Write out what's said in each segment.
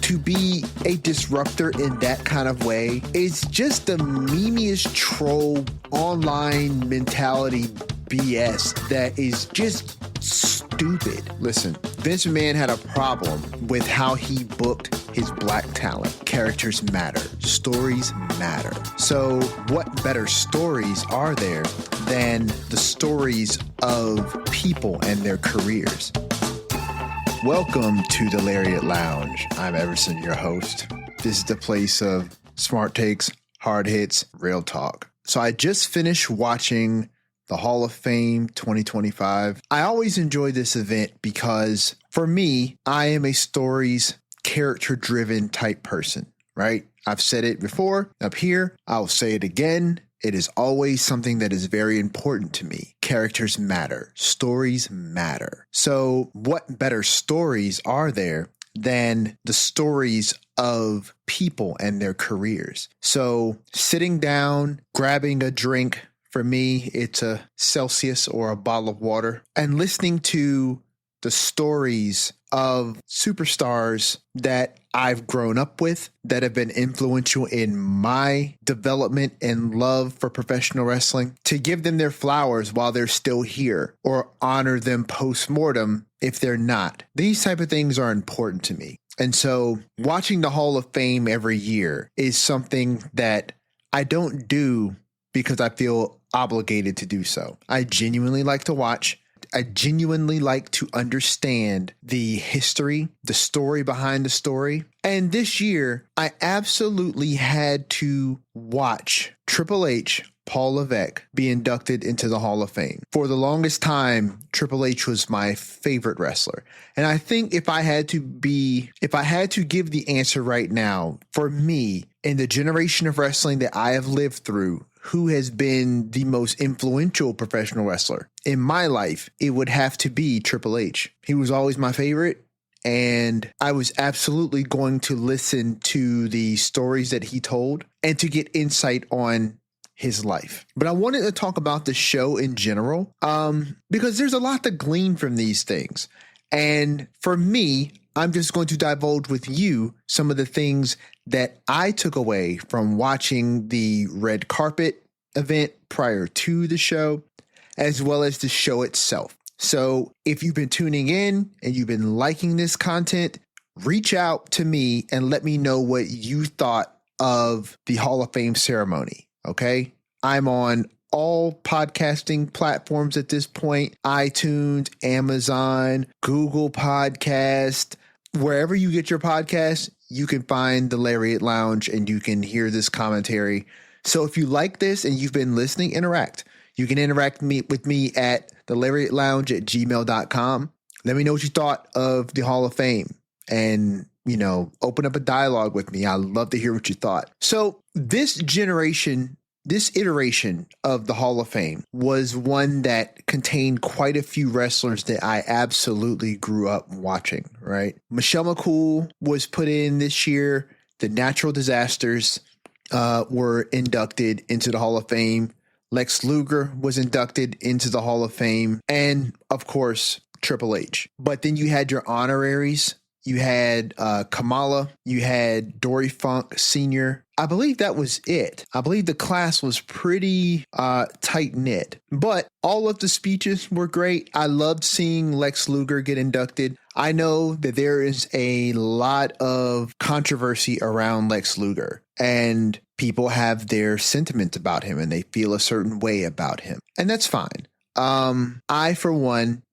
to be a disruptor in that kind of way is just the memeiest troll online mentality BS that is just stupid. Listen, Vince McMahon had a problem with how he booked his black talent. Characters matter. Stories matter. So what better stories are there than the stories of people and their careers? Welcome to the Lariat Lounge. I'm Everson, your host. This is the place of smart takes, hard hits, real talk. So I just finished watching the Hall of Fame 2025. I always enjoy this event because for me, I am a stories character-driven type person, right? I've said it before up here. I'll say it again. It is always something that is very important to me. Characters matter. Stories matter. So what better stories are there than the stories of people and their careers? So sitting down, grabbing a drink, for me, it's a Celsius or a bottle of water, and listening to the stories of superstars that I've grown up with, that have been influential in my development and love for professional wrestling, to give them their flowers while they're still here or honor them post-mortem if they're not. These type of things are important to me. And so watching the Hall of Fame every year is something that I don't do because I feel obligated to do so. I genuinely like to watch. I genuinely like to understand the history, the story behind the story. And this year, I absolutely had to watch Triple H, Paul Levesque, be inducted into the Hall of Fame. For the longest time, Triple H was my favorite wrestler. And I think if I had to give the answer right now, for me, in the generation of wrestling that I have lived through, who has been the most influential professional wrestler in my life, it would have to be Triple H. He was always my favorite, and I was absolutely going to listen to the stories that he told and to get insight on his life. But I wanted to talk about the show in general, because there's a lot to glean from these things. And for me, I'm just going to divulge with you some of the things that I took away from watching the red carpet event prior to the show, as well as the show itself. So if you've been tuning in and you've been liking this content, reach out to me and let me know what you thought of the Hall of Fame ceremony. Okay. I'm on all podcasting platforms at this point: iTunes, Amazon, Google Podcast. Wherever you get your podcast, you can find the Lariat Lounge and you can hear this commentary. So if you like this and you've been listening, interact. You can interact with me at the Lariat Lounge at gmail.com. Let me know what you thought of the Hall of Fame and, open up a dialogue with me. I'd love to hear what you thought. So this iteration of the Hall of Fame was one that contained quite a few wrestlers that I absolutely grew up watching, right? Michelle McCool was put in this year. The Natural Disasters were inducted into the Hall of Fame. Lex Luger was inducted into the Hall of Fame. And, of course, Triple H. But then you had your honoraries. You had Kamala. You had Dory Funk Sr. I believe that was it. I believe the class was pretty tight-knit. But all of the speeches were great. I loved seeing Lex Luger get inducted. I know that there is a lot of controversy around Lex Luger, and people have their sentiments about him, and they feel a certain way about him. And that's fine. I, for one,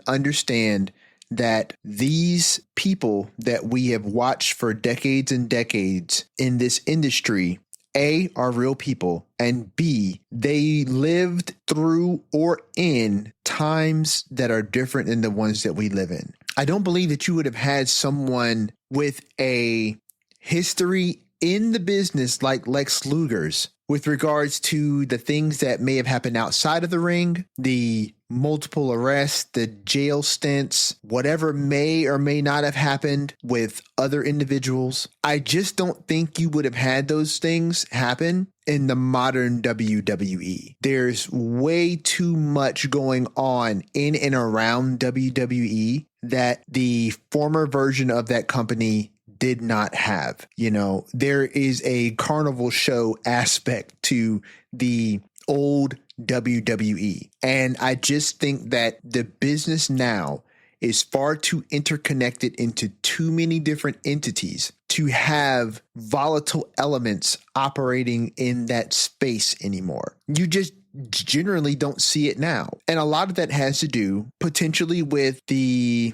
understand that these people that we have watched for decades and decades in this industry, A, are real people, and B, they lived through or in times that are different than the ones that we live in. I don't believe that you would have had someone with a history in the business like Lex Luger's with regards to the things that may have happened outside of the ring, the multiple arrests, the jail stints, whatever may or may not have happened with other individuals. I just don't think you would have had those things happen in the modern WWE. There's way too much going on in and around WWE that the former version of that company did not have. You know, there is a carnival show aspect to the old WWE. And I just think that the business now is far too interconnected into too many different entities to have volatile elements operating in that space anymore. You just generally don't see it now. And a lot of that has to do potentially with the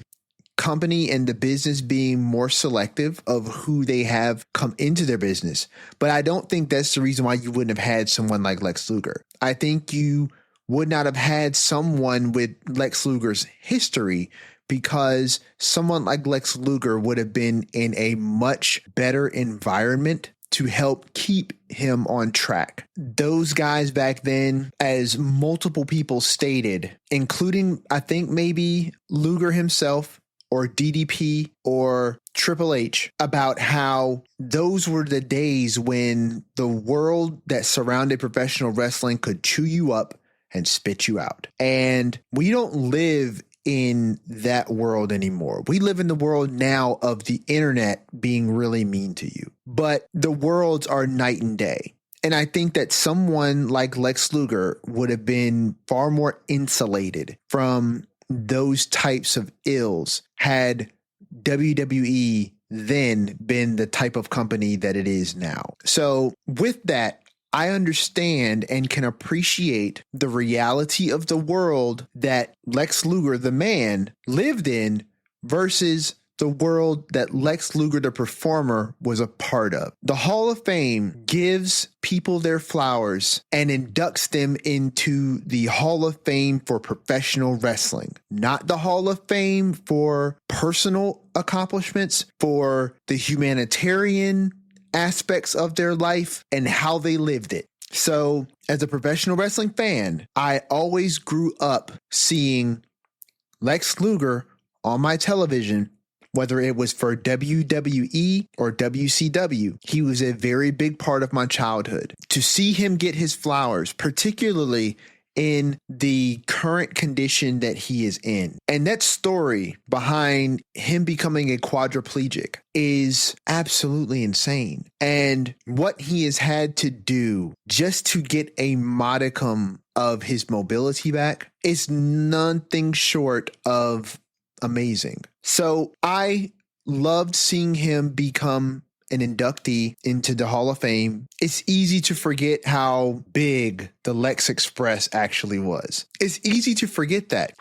company and the business being more selective of who they have come into their business. But I don't think that's the reason why you wouldn't have had someone like Lex Luger. I think you would not have had someone with Lex Luger's history because someone like Lex Luger would have been in a much better environment to help keep him on track. Those guys back then, as multiple people stated, including I think maybe Luger himself, or DDP or Triple H, about how those were the days when the world that surrounded professional wrestling could chew you up and spit you out. And we don't live in that world anymore. We live in the world now of the internet being really mean to you. But the worlds are night and day. And I think that someone like Lex Luger would have been far more insulated from those types of ills had WWE then been the type of company that it is now. So with that, I understand and can appreciate the reality of the world that Lex Luger, the man, lived in versus the world that Lex Luger, the performer, was a part of. The Hall of Fame gives people their flowers and inducts them into the Hall of Fame for professional wrestling, not the Hall of Fame for personal accomplishments, for the humanitarian aspects of their life and how they lived it. So as a professional wrestling fan, I always grew up seeing Lex Luger on my television. Whether it was for WWE or WCW, he was a very big part of my childhood. To see him get his flowers, particularly in the current condition that he is in. And that story behind him becoming a quadriplegic is absolutely insane. And what he has had to do just to get a modicum of his mobility back is nothing short of amazing. So I loved seeing him become an inductee into the Hall of Fame. It's easy to forget how big the Lex Express actually was. It's easy to forget that.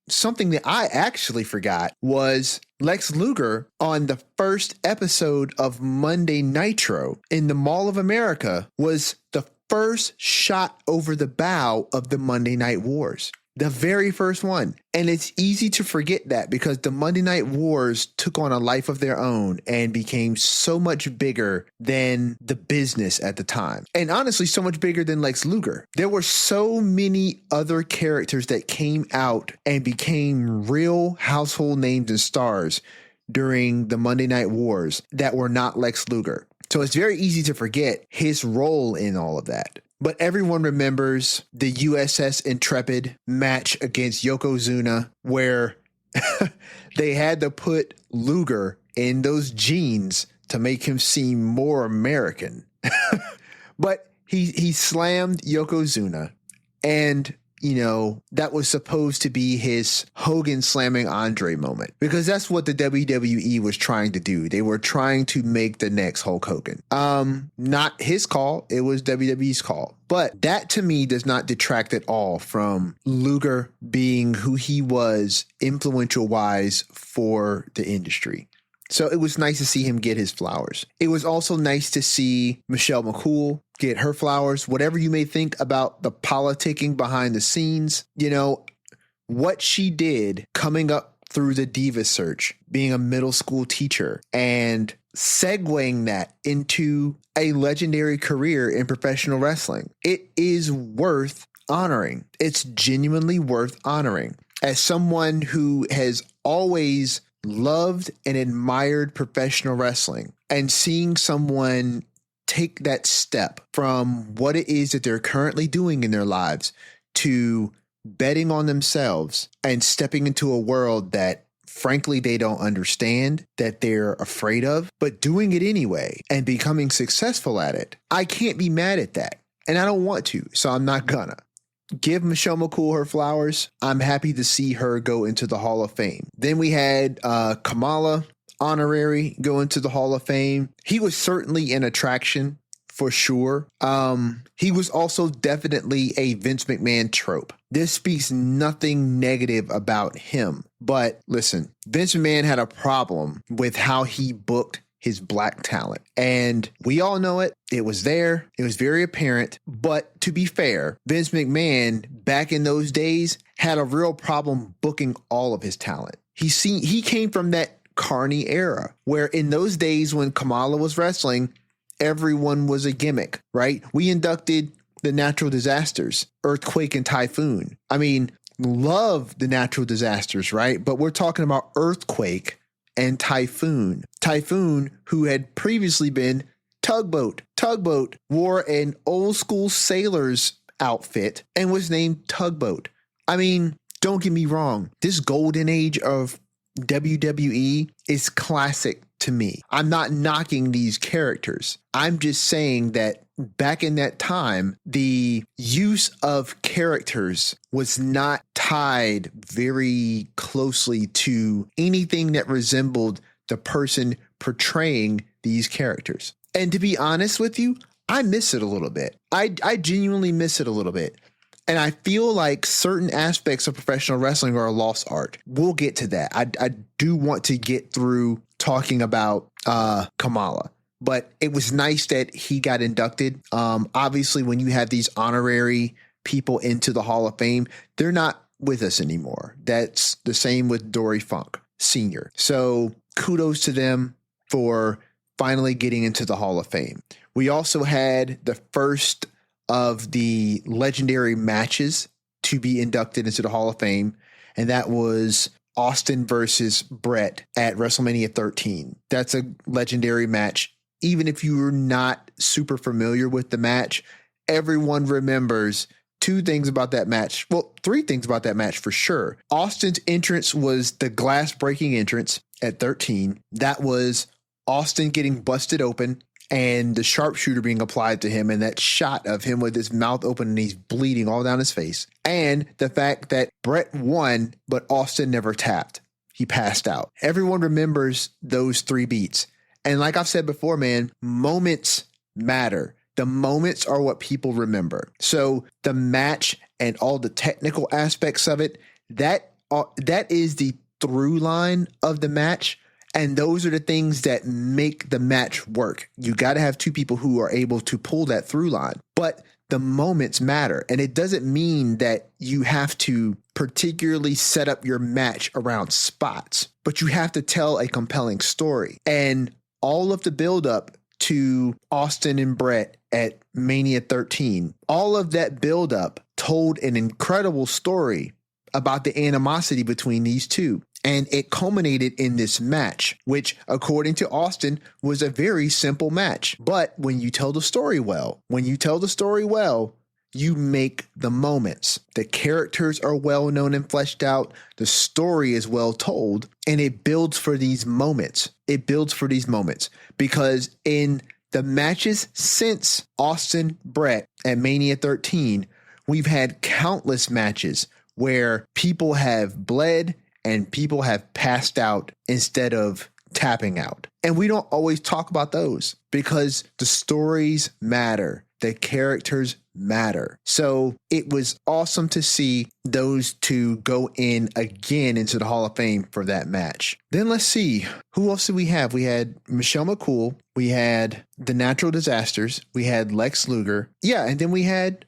Something that I actually forgot was Lex Luger on the first episode of Monday Nitro in the Mall of America was the first shot over the bow of the Monday Night Wars. The very first one. And it's easy to forget that because the Monday Night Wars took on a life of their own and became so much bigger than the business at the time. And honestly, so much bigger than Lex Luger. There were so many other characters that came out and became real household names and stars during the Monday Night Wars that were not Lex Luger. So it's very easy to forget his role in all of that. But everyone remembers the USS Intrepid match against Yokozuna where they had to put Luger in those jeans to make him seem more American. But he slammed Yokozuna, and that was supposed to be his Hogan slamming Andre moment because that's what the WWE was trying to do. They were trying to make the next Hulk Hogan. Not his call. It was WWE's call. But that to me does not detract at all from Luger being who he was influential wise for the industry. So it was nice to see him get his flowers. It was also nice to see Michelle McCool get her flowers. Whatever you may think about the politicking behind the scenes, what she did coming up through the Diva search, being a middle school teacher and segueing that into a legendary career in professional wrestling. It is worth honoring. It's genuinely worth honoring. As someone who has always loved and admired professional wrestling, and seeing someone take that step from what it is that they're currently doing in their lives to betting on themselves and stepping into a world that frankly they don't understand, that they're afraid of, but doing it anyway and becoming successful at it. I can't be mad at that. And I don't want to, so I'm not gonna. Give Michelle McCool her flowers. I'm happy to see her go into the Hall of Fame. Then we had Kamala Honorary go into the Hall of Fame. He was certainly an attraction for sure. He was also definitely a Vince McMahon trope. This speaks nothing negative about him. But listen, Vince McMahon had a problem with how he booked his black talent. And we all know it. It was there. It was very apparent. But to be fair, Vince McMahon back in those days had a real problem booking all of his talent. He came from that Carney era where in those days when Kamala was wrestling, everyone was a gimmick, right? We inducted the natural disasters, earthquake and typhoon. I mean, love the natural disasters, right? But we're talking about earthquake and typhoon. Typhoon, who had previously been Tugboat. Tugboat wore an old school sailor's outfit and was named Tugboat. I mean, don't get me wrong. This golden age of WWE is classic to me. I'm not knocking these characters. I'm just saying that back in that time, the use of characters was not tied very closely to anything that resembled the person portraying these characters. And to be honest with you, I miss it a little bit. I genuinely miss it a little bit. And I feel like certain aspects of professional wrestling are a lost art. We'll get to that. I do want to get through talking about Kamala. But it was nice that he got inducted. Obviously, when you have these honorary people into the Hall of Fame, they're not with us anymore. That's the same with Dory Funk Sr. So kudos to them for finally getting into the Hall of Fame. We also had the first of the legendary matches to be inducted into the Hall of Fame, and that was Austin versus Brett at WrestleMania 13. That's a legendary match. Even if you're not super familiar with the match, everyone remembers two things about that match. Well, three things about that match for sure. Austin's entrance was the glass-breaking entrance at 13. That was Austin getting busted open and the sharpshooter being applied to him, and that shot of him with his mouth open and he's bleeding all down his face. And the fact that Brett won, but Austin never tapped. He passed out. Everyone remembers those three beats. And like I've said before, man, moments matter. The moments are what people remember. So the match and all the technical aspects of it, that is the through line of the match. And those are the things that make the match work. You got to have two people who are able to pull that through line. But the moments matter. And it doesn't mean that you have to particularly set up your match around spots, but you have to tell a compelling story. And all of the buildup to Austin and Brett at Mania 13, all of that buildup told an incredible story about the animosity between these two. And it culminated in this match, which, according to Austin, was a very simple match. But when you tell the story well, you make the moments. The characters are well known and fleshed out. The story is well told, and it builds for these moments. Because in the matches since Austin Brett at Mania 13, we've had countless matches where people have bled and people have passed out instead of tapping out. And we don't always talk about those because the stories matter. The characters matter. So it was awesome to see those two go in again into the Hall of Fame for that match. Then let's see, who else did we have? We had Michelle McCool. We had the Natural Disasters. We had Lex Luger. Yeah, and then we had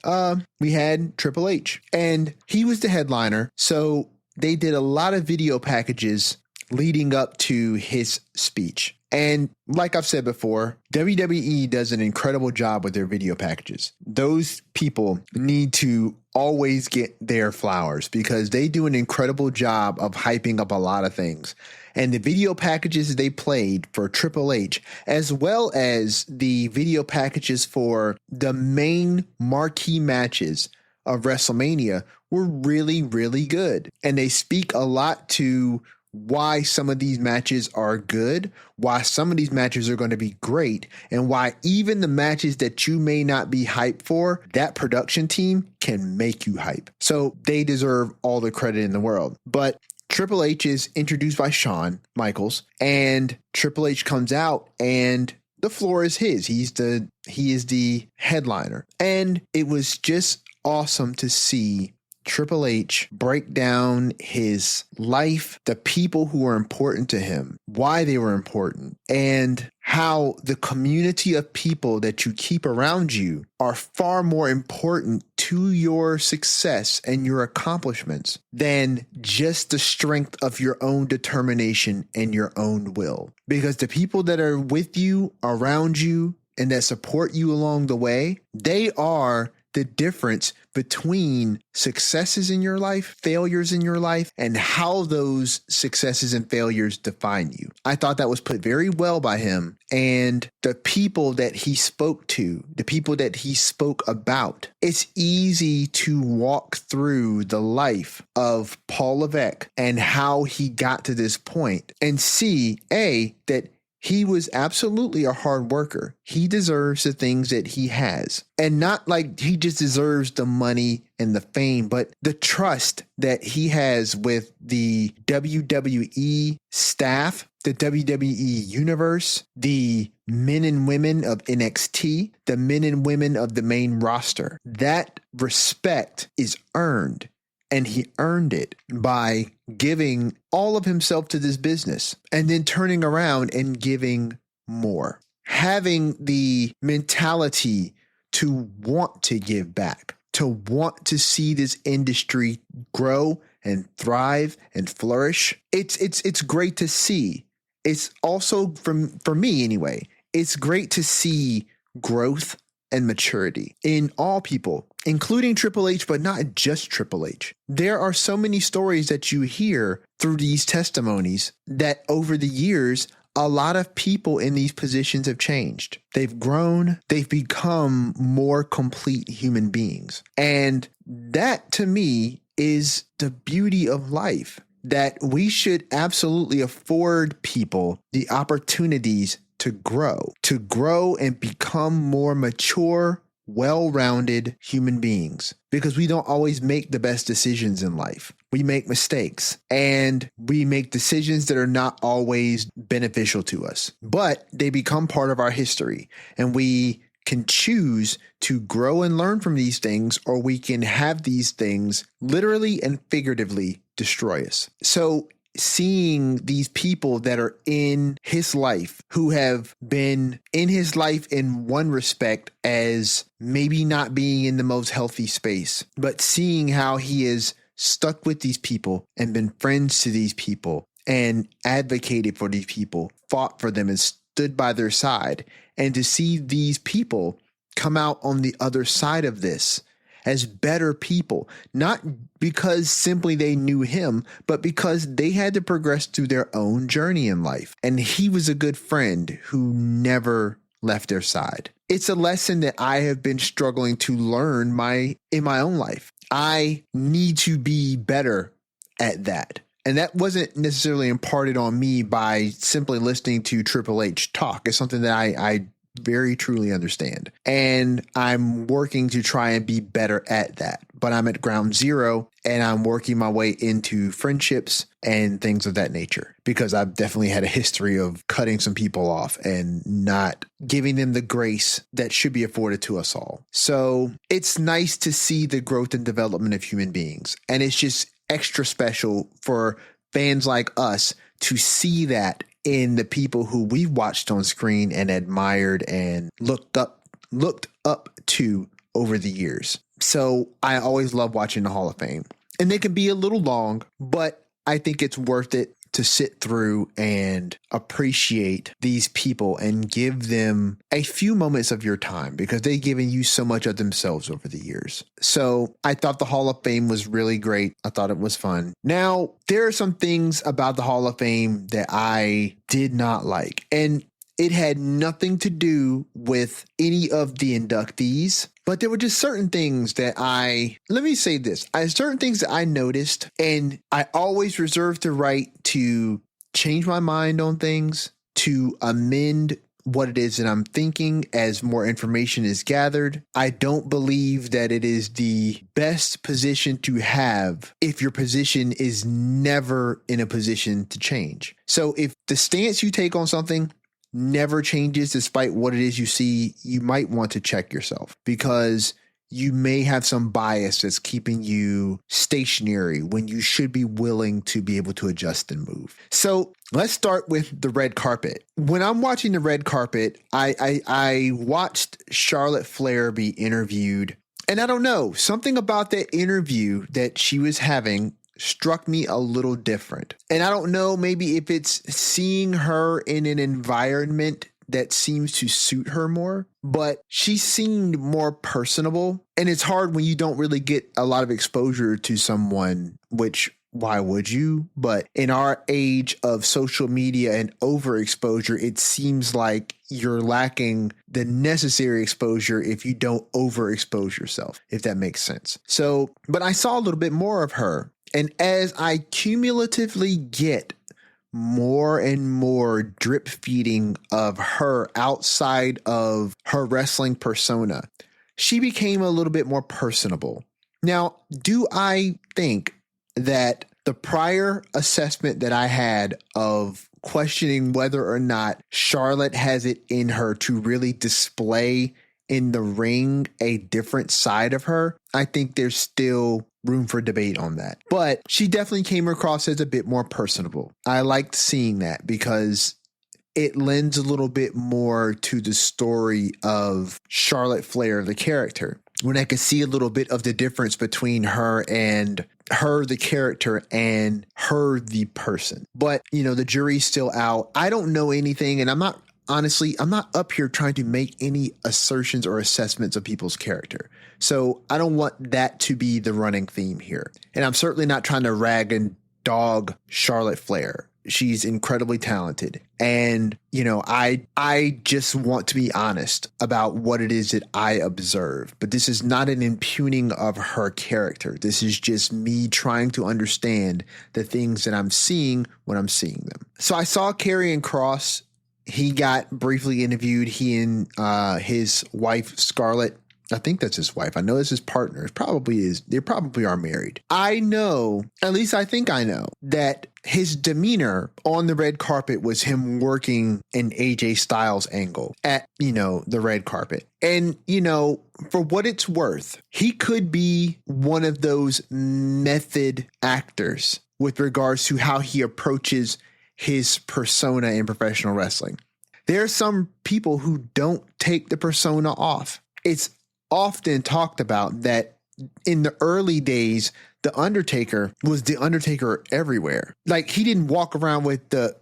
Triple H, and he was the headliner. So they did a lot of video packages leading up to his speech. And like I've said before, WWE does an incredible job with their video packages. Those people need to always get their flowers because they do an incredible job of hyping up a lot of things. And the video packages they played for Triple H, as well as the video packages for the main marquee matches of WrestleMania, were really, really good. And they speak a lot to why some of these matches are good, why some of these matches are going to be great, and why even the matches that you may not be hyped for, that production team can make you hype. So they deserve all the credit in the world. But Triple H is introduced by Shawn Michaels, and Triple H comes out and the floor is his. He is the headliner. And it was just awesome to see Triple H break down his life, the people who were important to him, why they were important, and how the community of people that you keep around you are far more important to your success and your accomplishments than just the strength of your own determination and your own will. Because the people that are with you, around you, and that support you along the way, they are the difference between successes in your life, failures in your life, and how those successes and failures define you. I thought that was put very well by him. And the people that he spoke to, the people that he spoke about, it's easy to walk through the life of Paul Levesque and how he got to this point and see, that he was absolutely a hard worker. He deserves the things that he has. And not like he just deserves the money and the fame, but the trust that he has with the WWE staff, the WWE universe, the men and women of NXT, the men and women of the main roster. That respect is earned. And he earned it by giving all of himself to this business and then turning around and giving more. Having the mentality to want to give back, to want to see this industry grow and thrive and flourish. It's great to see. It's also, for me anyway, it's great to see growth and maturity in all people, including Triple H, but not just Triple H. There are so many stories that you hear through these testimonies that over the years, a lot of people in these positions have changed. They've grown, they've become more complete human beings. And that to me is the beauty of life, that we should absolutely afford people the opportunities to grow and become more mature, well-rounded human beings, because we don't always make the best decisions in life. We make mistakes and we make decisions that are not always beneficial to us, but they become part of our history, and we can choose to grow and learn from these things, or we can have these things literally and figuratively destroy us. So seeing these people that are in his life, who have been in his life in one respect as maybe not being in the most healthy space, but seeing how he is stuck with these people and been friends to these people and advocated for these people, fought for them and stood by their side, and to see these people come out on the other side of this as better people, not because simply they knew him, but because they had to progress through their own journey in life. And he was a good friend who never left their side. It's a lesson that I have been struggling to learn in my own life. I need to be better at that. And that wasn't necessarily imparted on me by simply listening to Triple H talk. It's something that I very truly understand. And I'm working to try and be better at that. But I'm at ground zero and I'm working my way into friendships and things of that nature, because I've definitely had a history of cutting some people off and not giving them the grace that should be afforded to us all. So it's nice to see the growth and development of human beings. And it's just extra special for fans like us to see that in the people who we've watched on screen and admired and looked up to over the years. So I always love watching the Hall of Fame. And they can be a little long, but I think it's worth it to sit through and appreciate these people and give them a few moments of your time because they've given you so much of themselves over the years. So I thought the Hall of Fame was really great. I thought it was fun. Now, there are some things about the Hall of Fame that I did not like, and it had nothing to do with any of the inductees, but there were just certain things that let me say this, certain things that I noticed, and I always reserve the right to change my mind on things, to amend what it is that I'm thinking as more information is gathered. I don't believe that it is the best position to have if your position is never in a position to change. So if the stance you take on something never changes despite what it is you see, you might want to check yourself because you may have some bias that's keeping you stationary when you should be willing to be able to adjust and move. So let's start with the red carpet. When I'm watching the red carpet, I watched Charlotte Flair be interviewed, and I don't know, something about that interview that she was having struck me a little different. And I don't know, maybe if it's seeing her in an environment that seems to suit her more, but she seemed more personable. And it's hard when you don't really get a lot of exposure to someone, which why would you? But in our age of social media and overexposure, it seems like you're lacking the necessary exposure if you don't overexpose yourself, if that makes sense. So, but I saw a little bit more of her. And as I cumulatively get more and more drip feeding of her outside of her wrestling persona, she became a little bit more personable. Now, do I think that the prior assessment that I had of questioning whether or not Charlotte has it in her to really display in the ring a different side of her, I think there's still room for debate on that. But she definitely came across as a bit more personable. I liked seeing that because it lends a little bit more to the story of Charlotte Flair, the character, when I could see a little bit of the difference between her, the character, and her, the person. But, you know, the jury's still out. I don't know anything, and I'm not up here trying to make any assertions or assessments of people's character. So I don't want that to be the running theme here. And I'm certainly not trying to rag and dog Charlotte Flair. She's incredibly talented. And, you know, I just want to be honest about what it is that I observe. But this is not an impugning of her character. This is just me trying to understand the things that I'm seeing when I'm seeing them. So I saw Karrion Kross. He got briefly interviewed. He and his wife, Scarlett, I think that's his wife. I know it's his partner. It probably is. They probably are married. I know, at least I think I know, that his demeanor on the red carpet was him working an AJ Styles angle at, you know, the red carpet. And, you know, for what it's worth, he could be one of those method actors with regards to how he approaches his persona in professional wrestling. There are some people who don't take the persona off. It's often talked about that in the early days, The Undertaker was The Undertaker everywhere. Like, he didn't walk around with the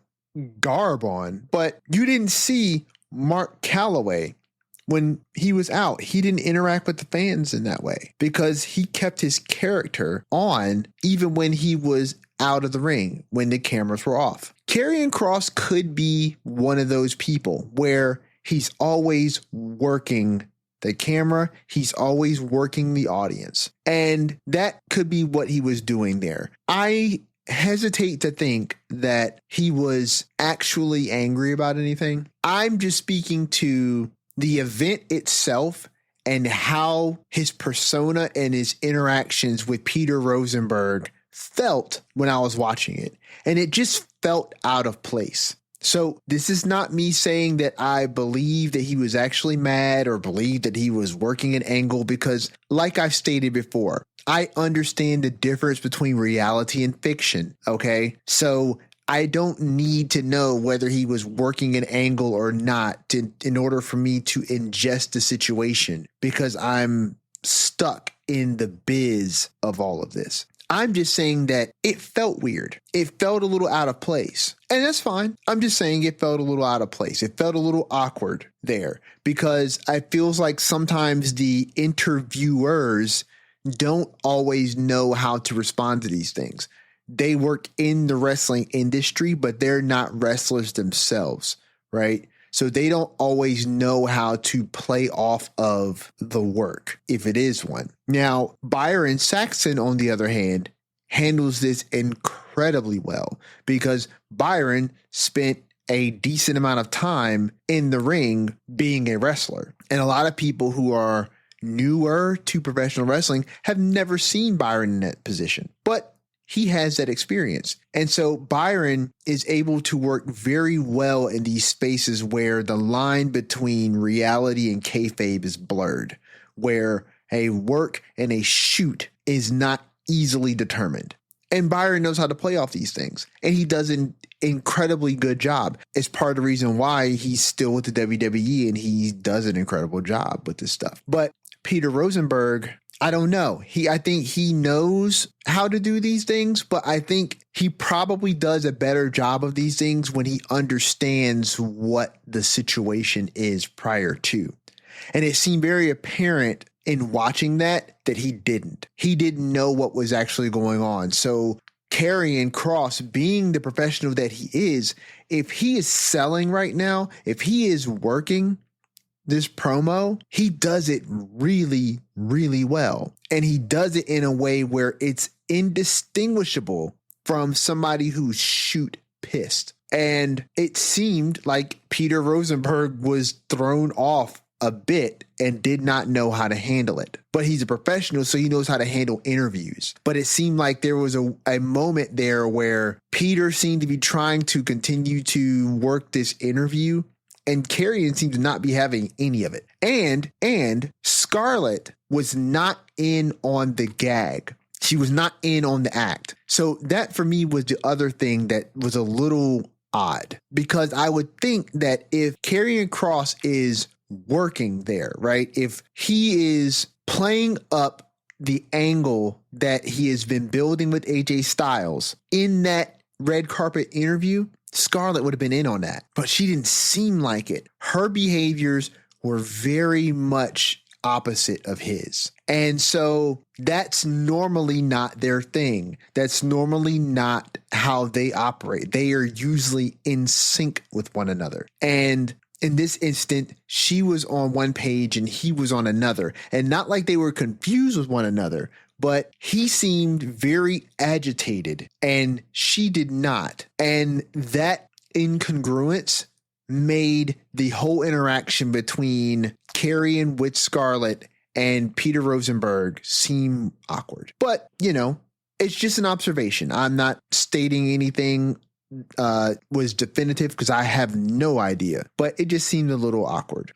garb on, but you didn't see Mark Calloway when he was out. He didn't interact with the fans in that way because he kept his character on even when he was out of the ring, when the cameras were off. Karrion Kross could be one of those people where he's always working the camera, he's always working the audience. And that could be what he was doing there. I hesitate to think that he was actually angry about anything. I'm just speaking to the event itself and how his persona and his interactions with Peter Rosenberg felt when I was watching it. And it just felt out of place. So this is not me saying that I believe that he was actually mad or believe that he was working an angle, because like I've stated before, I understand the difference between reality and fiction. Okay. So I don't need to know whether he was working an angle or not in order for me to ingest the situation, because I'm stuck in the biz of all of this. I'm just saying that it felt weird. It felt a little out of place. And that's fine. I'm just saying it felt a little out of place. It felt a little awkward there because it feels like sometimes the interviewers don't always know how to respond to these things. They work in the wrestling industry, but they're not wrestlers themselves, right? So they don't always know how to play off of the work, if it is one. Now, Byron Saxton, on the other hand, handles this incredibly well because Byron spent a decent amount of time in the ring being a wrestler. And a lot of people who are newer to professional wrestling have never seen Byron in that position. But he has that experience. And so Byron is able to work very well in these spaces where the line between reality and kayfabe is blurred, where a work and a shoot is not easily determined. And Byron knows how to play off these things. And he does an incredibly good job. It's part of the reason why he's still with the WWE and he does an incredible job with this stuff. But Peter Rosenberg, I don't know. I think he knows how to do these things, but I think he probably does a better job of these things when he understands what the situation is prior to. And it seemed very apparent in watching that he didn't. He didn't know what was actually going on. So Karrion Kross, being the professional that he is, if he is selling right now, if he is working this promo, he does it really, really well. And he does it in a way where it's indistinguishable from somebody who's shoot pissed. And it seemed like Peter Rosenberg was thrown off a bit and did not know how to handle it. But he's a professional, so he knows how to handle interviews. But it seemed like there was a moment there where Peter seemed to be trying to continue to work this interview, and Karrion seemed to not be having any of it. And Scarlett was not in on the gag. She was not in on the act. So that for me was the other thing that was a little odd, because I would think that if Karrion Kross is working there, right? If he is playing up the angle that he has been building with AJ Styles in that red carpet interview, Scarlett would have been in on that, but she didn't seem like it. Her behaviors were very much opposite of his. And so that's normally not their thing. That's normally not how they operate. They are usually in sync with one another. And in this instant, she was on one page and he was on another. And not like they were confused with one another, but he seemed very agitated and she did not. And that incongruence made the whole interaction between Karrion with Scarlett and Peter Rosenberg seem awkward. But, you know, it's just an observation. I'm not stating anything was definitive because I have no idea, but it just seemed a little awkward.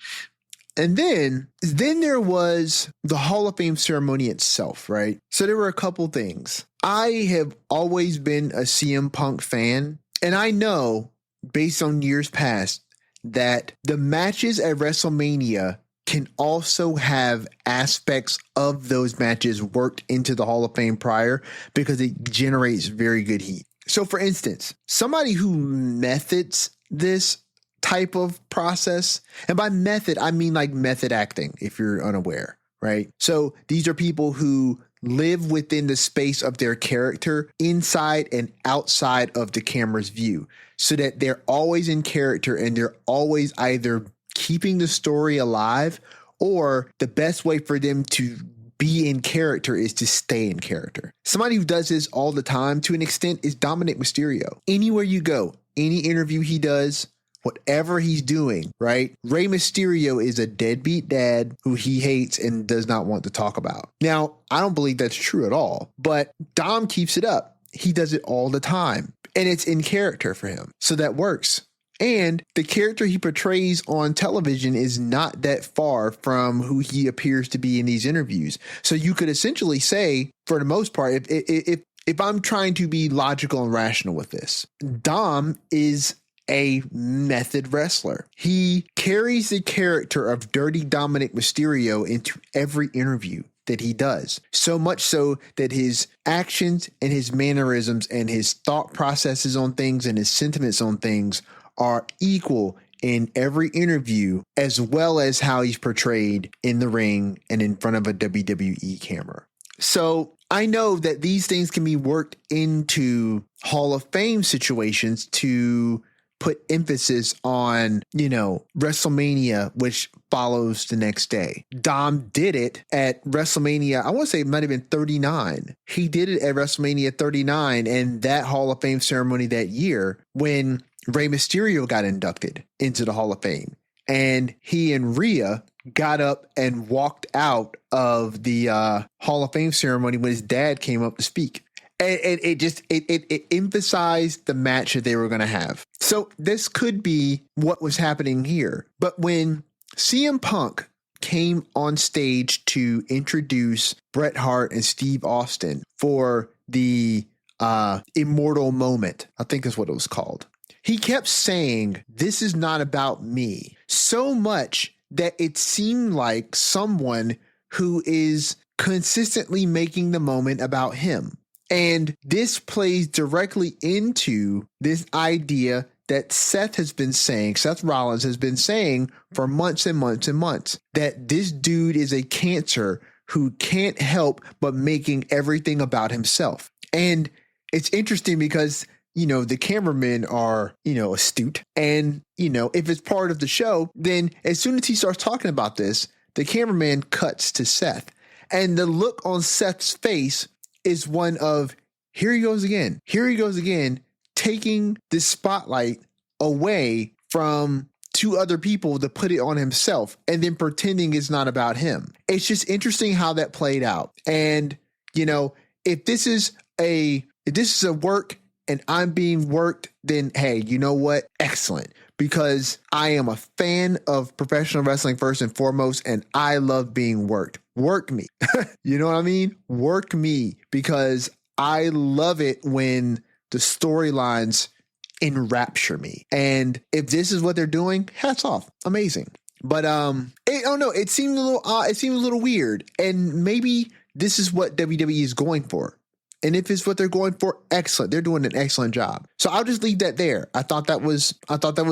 And then there was the Hall of Fame ceremony itself, right? So there were a couple things. I have always been a CM Punk fan, and I know based on years past that the matches at WrestleMania can also have aspects of those matches worked into the Hall of Fame prior because it generates very good heat. So for instance, somebody who methods this type of process, and by method, I mean like method acting, if you're unaware, right? So these are people who live within the space of their character inside and outside of the camera's view so that they're always in character and they're always either keeping the story alive or the best way for them to be in character is to stay in character. Somebody who does this all the time to an extent is Dominic Mysterio. Anywhere you go, any interview he does, whatever he's doing, right? Rey Mysterio is a deadbeat dad who he hates and does not want to talk about. Now, I don't believe that's true at all, but Dom keeps it up. He does it all the time and it's in character for him. So that works. And the character he portrays on television is not that far from who he appears to be in these interviews. So you could essentially say, for the most part, if I'm trying to be logical and rational with this, Dom is a method wrestler. He carries the character of Dirty Dominic Mysterio into every interview that he does. So much so that his actions and his mannerisms and his thought processes on things and his sentiments on things are equal in every interview, as well as how he's portrayed in the ring and in front of a WWE camera. So I know that these things can be worked into Hall of Fame situations to put emphasis on, WrestleMania, which follows the next day. Dom did it at WrestleMania. I want to say it might have been 39. He did it at WrestleMania 39 and that Hall of Fame ceremony that year when Rey Mysterio got inducted into the Hall of Fame. And he and Rhea got up and walked out of the Hall of Fame ceremony when his dad came up to speak. And it emphasized the match that they were going to have. So this could be what was happening here. But when CM Punk came on stage to introduce Bret Hart and Steve Austin for the Immortal Moment, I think is what it was called, he kept saying, "This is not about me," so much that it seemed like someone who is consistently making the moment about him. And this plays directly into this idea that Seth Rollins has been saying for months and months and months, that this dude is a cancer who can't help but making everything about himself. And it's interesting because, the cameramen are, astute. And, if it's part of the show, then as soon as he starts talking about this, the cameraman cuts to Seth. And the look on Seth's face is one of, here he goes again, taking this spotlight away from two other people to put it on himself and then pretending it's not about him. It's just interesting how that played out. And, if this is a work and I'm being worked, then hey, you know what? Excellent. Because I am a fan of professional wrestling first and foremost, and I love being worked. Work me. You know what I mean? Work me, because I love it when the storylines enrapture me. And if this is what they're doing, hats off. Amazing. But it seemed a little odd. It seemed a little weird. And maybe this is what WWE is going for. And if it's what they're going for, excellent. They're doing an excellent job. So I'll just leave that there. I thought that was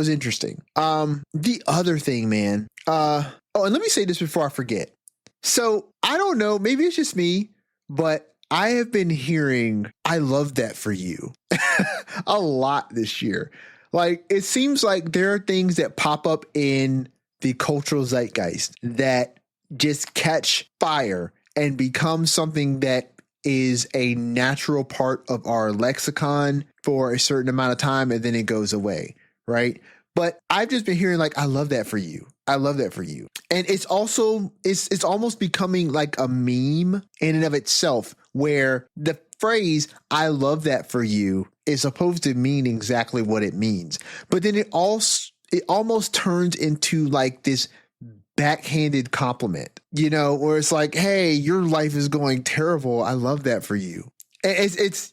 interesting. The other thing, man. And let me say this before I forget. So I don't know, maybe it's just me, but I have been hearing "I love that for you" a lot this year. Like, it seems like there are things that pop up in the cultural zeitgeist that just catch fire and become something that is a natural part of our lexicon for a certain amount of time, and then it goes away, right? But I've just been hearing "I love that for you. I love that for you." And it's also, it's almost becoming like a meme in and of itself, where the phrase "I love that for you" is supposed to mean exactly what it means. But then it almost turns into like this backhanded compliment, where it's like, "Hey, your life is going terrible. I love that for you." It's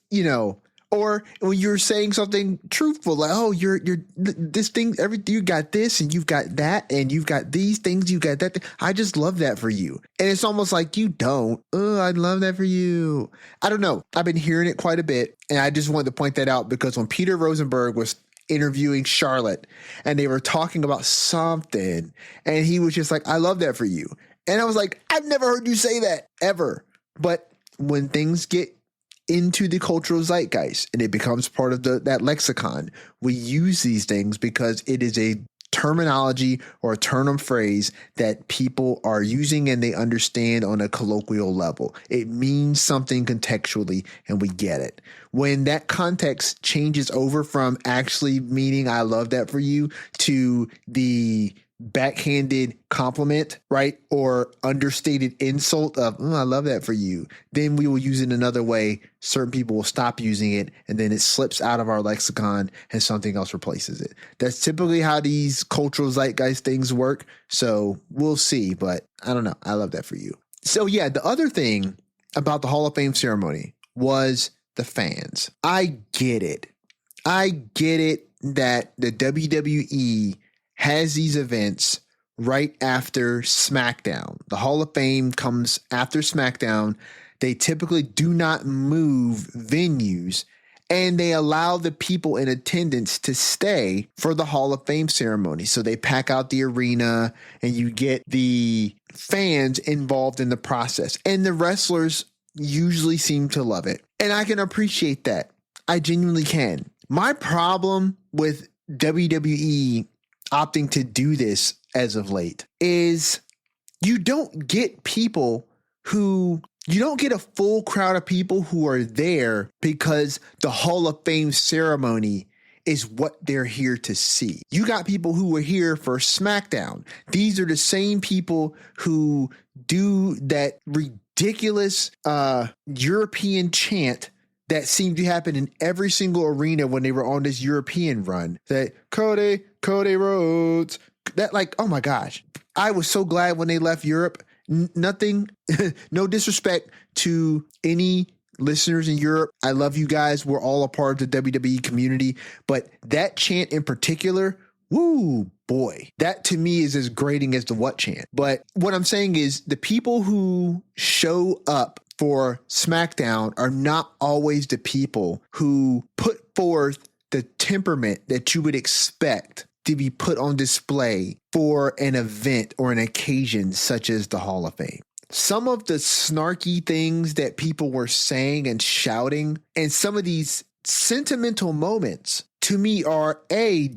or when you're saying something truthful, like, "Oh, you're this thing, you got this and you've got that and you've got these things, you got that. I just love that for you." And it's almost like you don't. "Oh, I love that for you." I don't know. I've been hearing it quite a bit. And I just wanted to point that out because when Peter Rosenberg was interviewing Charlotte and they were talking about something and he was just like, "I love that for you." And I was like, I've never heard you say that ever. But when things get into the cultural zeitgeist and it becomes part of that lexicon, we use these things because it is a terminology or a term of phrase that people are using and they understand on a colloquial level. It means something contextually and we get it. When that context changes over from actually meaning "I love that for you" to the backhanded compliment, right? Or understated insult of "I love that for you," then we will use it another way. Certain people will stop using it and then it slips out of our lexicon and something else replaces it. That's typically how these cultural zeitgeist things work. So we'll see, but I don't know. I love that for you. So yeah, the other thing about the Hall of Fame ceremony was the fans. I get it. I get it that the WWE has these events right after SmackDown. The Hall of Fame comes after SmackDown. They typically do not move venues, and they allow the people in attendance to stay for the Hall of Fame ceremony. So they pack out the arena and you get the fans involved in the process. And the wrestlers usually seem to love it. And I can appreciate that. I genuinely can. My problem with WWE opting to do this as of late is you don't get a full crowd of people who are there because the Hall of Fame ceremony is what they're here to see. You got people who were here for SmackDown. These are the same people who do that ridiculous European chant that seemed to happen in every single arena when they were on this European run. That Cody Rhodes. That, like, oh my gosh. I was so glad when they left Europe. Nothing, no disrespect to any listeners in Europe. I love you guys. We're all a part of the WWE community. But that chant in particular, woo, boy, that to me is as grating as the what chant. But what I'm saying is the people who show up for SmackDown are not always the people who put forth the temperament that you would expect to be put on display for an event or an occasion such as the Hall of Fame. Some of the snarky things that people were saying and shouting, and some of these sentimental moments to me are a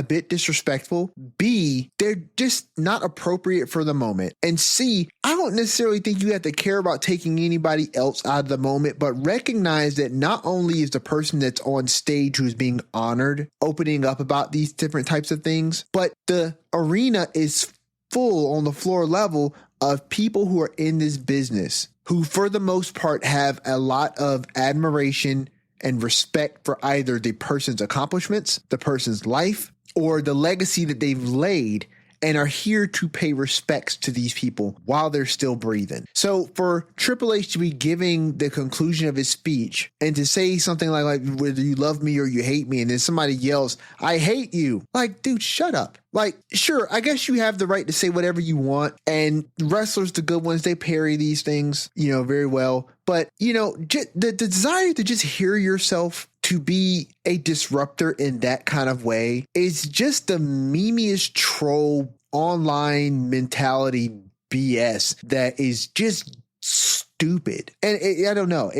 bit disrespectful. B, they're just not appropriate for the moment. And C, I don't necessarily think you have to care about taking anybody else out of the moment, but recognize that not only is the person that's on stage who's being honored opening up about these different types of things, but the arena is full on the floor level of people who are in this business, who for the most part have a lot of admiration and respect for either the person's accomplishments, the person's life, or the legacy that they've laid, and are here to pay respects to these people while they're still breathing. So for Triple H to be giving the conclusion of his speech and to say something like whether you love me or you hate me, and then somebody yells, I hate you. Like, dude, shut up. Like, sure, I guess you have the right to say whatever you want. And wrestlers, the good ones, they parry these things, very well. But, the desire to just hear yourself to be a disruptor in that kind of way is just the memeiest troll online mentality BS that is just stupid. And I don't know.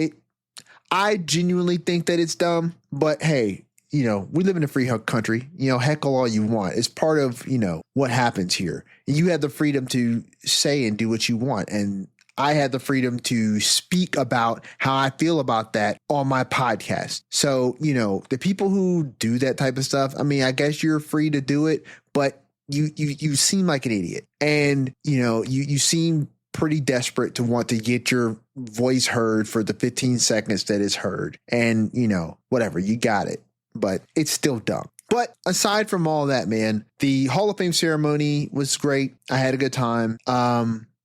I genuinely think that it's dumb, but hey, we live in a free country, heckle all you want. It's part of, what happens here. You have the freedom to say and do what you want. And I had the freedom to speak about how I feel about that on my podcast. So, the people who do that type of stuff, I mean, I guess you're free to do it, but you seem like an idiot. And, you seem pretty desperate to want to get your voice heard for the 15 seconds that is heard. And, whatever, you got it. But it's still dumb. But aside from all that, man, the Hall of Fame ceremony was great. I had a good time.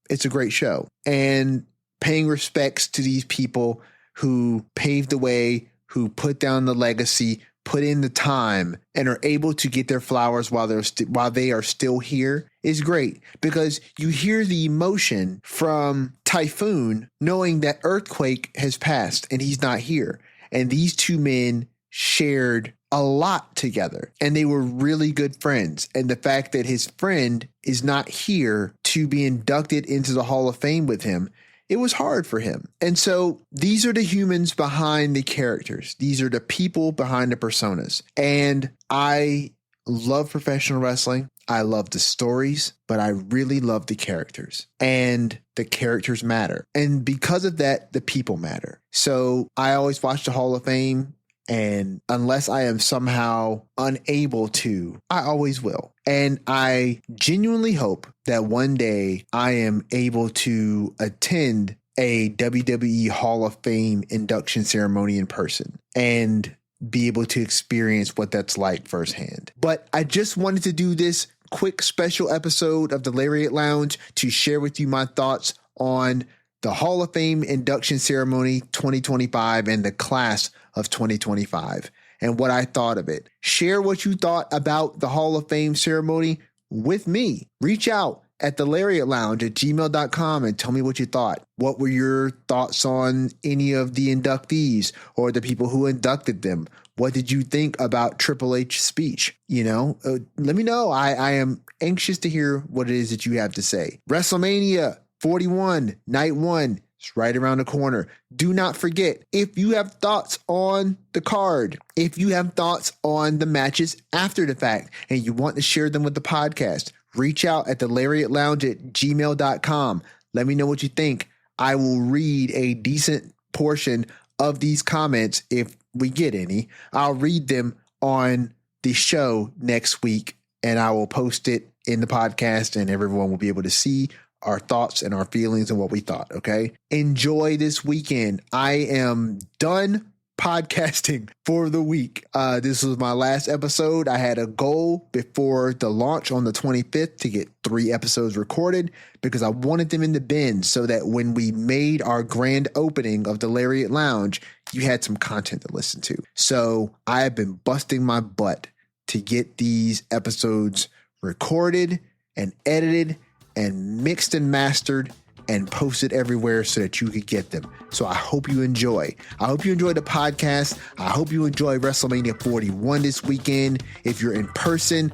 It's a great show. And paying respects to these people who paved the way, who put down the legacy, put in the time, and are able to get their flowers while they are still here is great, because you hear the emotion from Typhoon knowing that Earthquake has passed and he's not here. And these two men shared a lot together, and they were really good friends. And the fact that his friend is not here to be inducted into the Hall of Fame with him, it was hard for him. And so these are the humans behind the characters. These are the people behind the personas. And I love professional wrestling. I love the stories, but I really love the characters, and the characters matter. And because of that, the people matter. So I always watch the Hall of Fame. And unless I am somehow unable to, I always will. And I genuinely hope that one day I am able to attend a WWE Hall of Fame induction ceremony in person and be able to experience what that's like firsthand. But I just wanted to do this quick special episode of the Lariat Lounge to share with you my thoughts on the Hall of Fame induction ceremony 2025 and the class of 2025 and what I thought of it. Share what you thought about the Hall of Fame ceremony with me. Reach out at the Lariat Lounge at gmail.com and tell me what you thought. What were your thoughts on any of the inductees or the people who inducted them? What did you think about Triple H's speech? Let me know. I am anxious to hear what it is that you have to say. WrestleMania 41, night 1. It's right around the corner. Do not forget, if you have thoughts on the card, if you have thoughts on the matches after the fact, and you want to share them with the podcast, reach out at the Lariat Lounge at gmail.com. Let me know what you think. I will read a decent portion of these comments if we get any. I'll read them on the show next week, and I will post it in the podcast, and everyone will be able to see our thoughts and our feelings and what we thought. Okay. Enjoy this weekend. I am done podcasting for the week. This was my last episode. I had a goal before the launch on the 25th to get 3 episodes recorded because I wanted them in the bin so that when we made our grand opening of the Lariat Lounge, you had some content to listen to. So I have been busting my butt to get these episodes recorded and edited and mixed and mastered and posted everywhere so that you could get them. So I hope you enjoy. I hope you enjoy the podcast. I hope you enjoy WrestleMania 41 this weekend. If you're in person,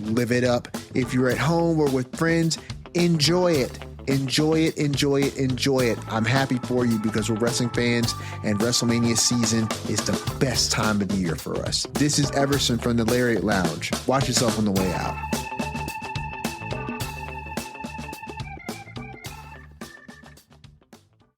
live it up. If you're at home or with friends, enjoy it. Enjoy it, enjoy it, enjoy it. I'm happy for you because we're wrestling fans and WrestleMania season is the best time of the year for us. This is Everson from the Lariat Lounge. Watch yourself on the way out.